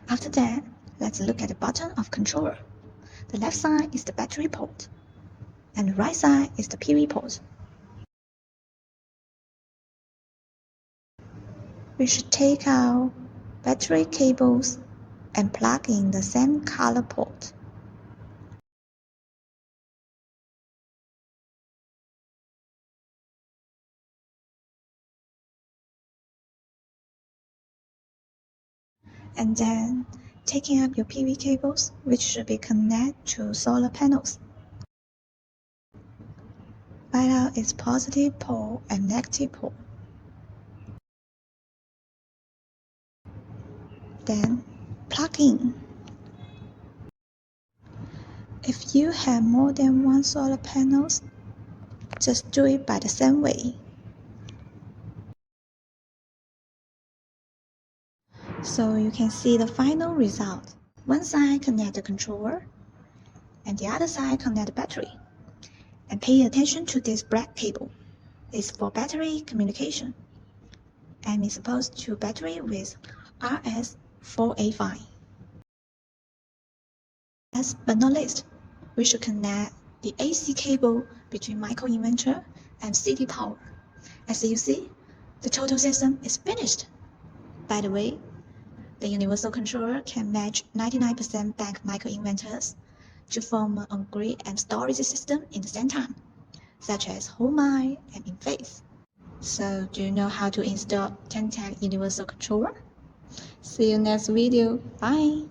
After that, let's look at the bottom of controller. The left side is the battery port, and the right side is the PV port. We should take out battery cables and plug in the same color port. And then taking up your PV cables, which should be connected to solar panels. Find out its positive pole and negative pole. Then plug in. If you have more than one solar panels, just do it by the same way. So you can see the final result. One side connect the controller, and the other side connect the battery. And pay attention to this black cable. It's for battery communication, and it's supposed to battery with RS485. Last but not least, we should connect the AC cable between microinverter and city power. As you see, the total system is finished. By the way, the universal controller can match 99% bank microinverters to form an on-grid and storage system in the same time, such as HomeMi and InPhase. So, do you know how to install TENTEK universal controller? See you next video. Bye!